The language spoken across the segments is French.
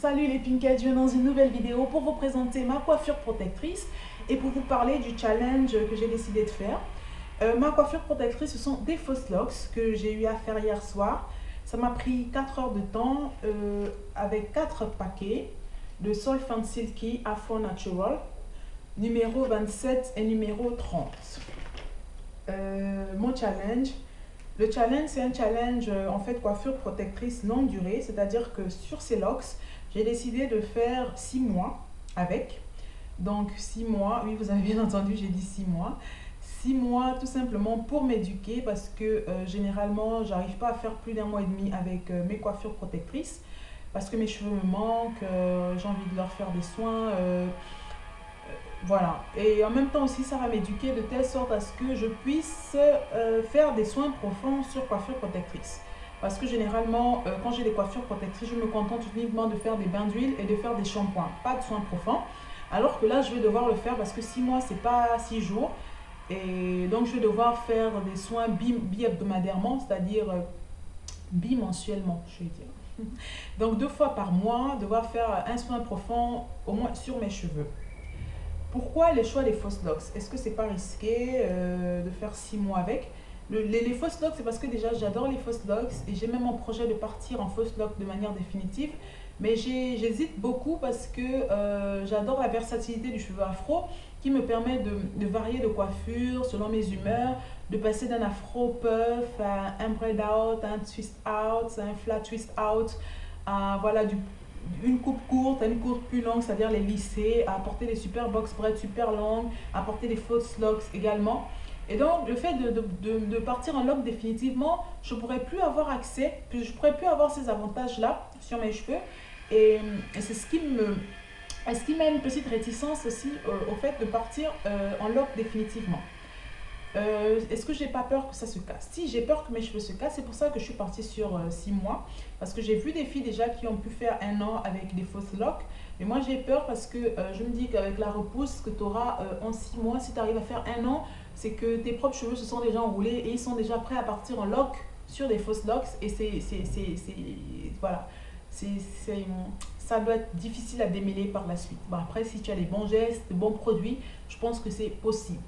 Salut les Pinkets, je viens dans une nouvelle vidéo pour vous présenter ma coiffure protectrice et pour vous parler du challenge que j'ai décidé de faire. Ma coiffure protectrice, ce sont des fausses locks que j'ai eu à faire hier soir. Ça m'a pris 4 heures de temps avec 4 paquets de Soft and Silky Afro Natural, numéro 27 et numéro 30. Mon challenge. Le challenge, c'est un challenge en fait coiffure protectrice longue durée, c'est-à-dire que sur ces locks, j'ai décidé de faire 6 mois avec. Donc 6 mois, oui vous avez bien entendu, j'ai dit 6 mois. 6 mois tout simplement pour m'éduquer parce que généralement, j'arrive pas à faire plus d'1 mois et demi avec mes coiffures protectrices parce que mes cheveux me manquent, j'ai envie de leur faire des soins. Voilà, et en même temps aussi ça va m'éduquer de telle sorte à ce que je puisse faire des soins profonds sur coiffure protectrice. Parce que généralement, quand j'ai des coiffures protectrices, je me contente uniquement de faire des bains d'huile et de faire des shampoings, pas de soins profonds. Alors que là, je vais devoir le faire parce que 6 mois, c'est pas 6 jours. Et donc, je vais devoir faire des soins bi-hebdomadairement, c'est-à-dire bimensuellement, je vais dire. Donc, 2 fois par mois, devoir faire un soin profond, au moins sur mes cheveux. Pourquoi le choix des fausses locks? Est-ce que c'est pas risqué de faire 6 mois avec? Les fausses locks, c'est parce que déjà j'adore les fausses locks et j'ai même en projet de partir en fausses locks de manière définitive. Mais j'hésite beaucoup parce que j'adore la versatilité du cheveu afro qui me permet de varier de coiffure selon mes humeurs, de passer d'un afro puff à un braid out, à un twist out, à un flat twist out, à voilà, une coupe courte à une coupe plus longue, c'est-à-dire les lissés, à apporter des super box braids super longues, à apporter des fausses locks également. Et donc, le fait de partir en lock définitivement, je ne pourrais plus avoir accès, je ne pourrais plus avoir ces avantages-là sur mes cheveux. Et c'est ce qui m'a une petite réticence aussi au fait de partir en lock définitivement. Est-ce que j'ai pas peur que ça se casse? Si, j'ai peur que mes cheveux se cassent, c'est pour ça que je suis partie sur 6 mois. Parce que j'ai vu des filles déjà qui ont pu faire 1 an avec des fausses locks. Mais moi j'ai peur parce que je me dis qu'avec la repousse que tu auras en 6 mois, si tu arrives à faire 1 an, c'est que tes propres cheveux se sont déjà enroulés et ils sont déjà prêts à partir en lock sur des fausses locks. Et voilà, ça doit être difficile à démêler par la suite. Bon, après, si tu as les bons gestes, les bons produits, je pense que c'est possible.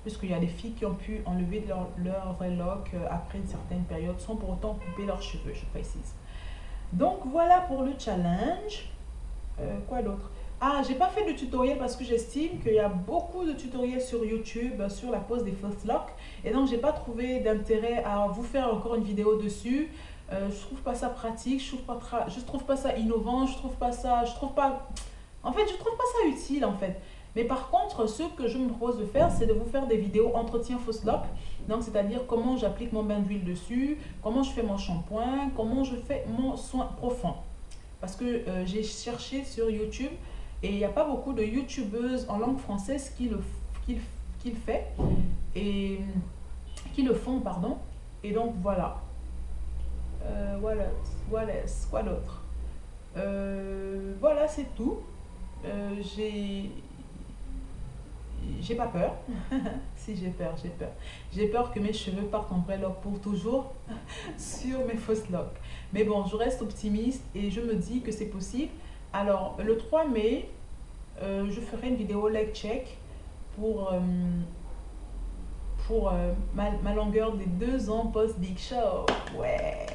Puisqu'il y a des filles qui ont pu enlever leur vrai lock après une certaine période sans pour autant couper leurs cheveux, je précise. Donc voilà pour le challenge. Quoi d'autre? Ah, j'ai pas fait de tutoriel parce que j'estime qu'il y a beaucoup de tutoriels sur YouTube sur la pose des fausses locks. Et donc j'ai pas trouvé d'intérêt à vous faire encore une vidéo dessus. Je trouve pas ça pratique, je trouve pas ça innovant, je trouve pas ça utile en fait. Mais par contre, ce que je me propose de faire, c'est de vous faire des vidéos entretien fausse lock. Donc, c'est-à-dire comment j'applique mon bain d'huile dessus, comment je fais mon shampoing, comment je fais mon soin profond. Parce que j'ai cherché sur YouTube et il n'y a pas beaucoup de youtubeuses en langue française qui le font, pardon. Et donc, voilà. Voilà, quoi d'autre? Voilà, c'est tout. J'ai pas peur. Si, j'ai peur. J'ai peur que mes cheveux partent en vrai lock pour toujours sur mes fausses locks. Mais bon, je reste optimiste et je me dis que c'est possible. Alors, le 3 mai, je ferai une vidéo leg check pour ma longueur des 2 ans post-Big Show. Ouais!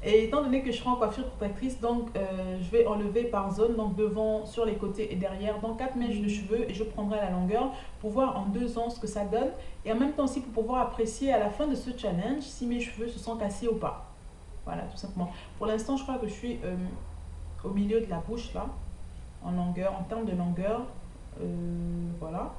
Et étant donné que je serai en coiffure protectrice, donc je vais enlever par zone, donc devant, sur les côtés et derrière, dans 4 mèches de cheveux et je prendrai la longueur pour voir en 2 ans ce que ça donne. Et en même temps aussi pour pouvoir apprécier à la fin de ce challenge si mes cheveux se sont cassés ou pas. Voilà, tout simplement. Pour l'instant, je crois que je suis au milieu de la bouche là, en longueur, en termes de longueur. Voilà.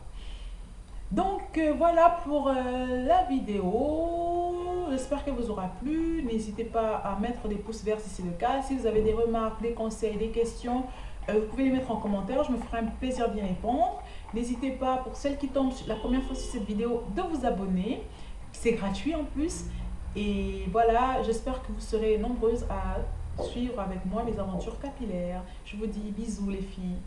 Donc voilà pour la vidéo, j'espère qu'elle vous aura plu. N'hésitez pas à mettre des pouces verts si c'est le cas. Si vous avez des remarques, des conseils, des questions, vous pouvez les mettre en commentaire, je me ferai un plaisir d'y répondre. N'hésitez pas, pour celles qui tombent la première fois sur cette vidéo, de vous abonner, c'est gratuit en plus. Et voilà, j'espère que vous serez nombreuses à suivre avec moi mes aventures capillaires. Je vous dis bisous les filles.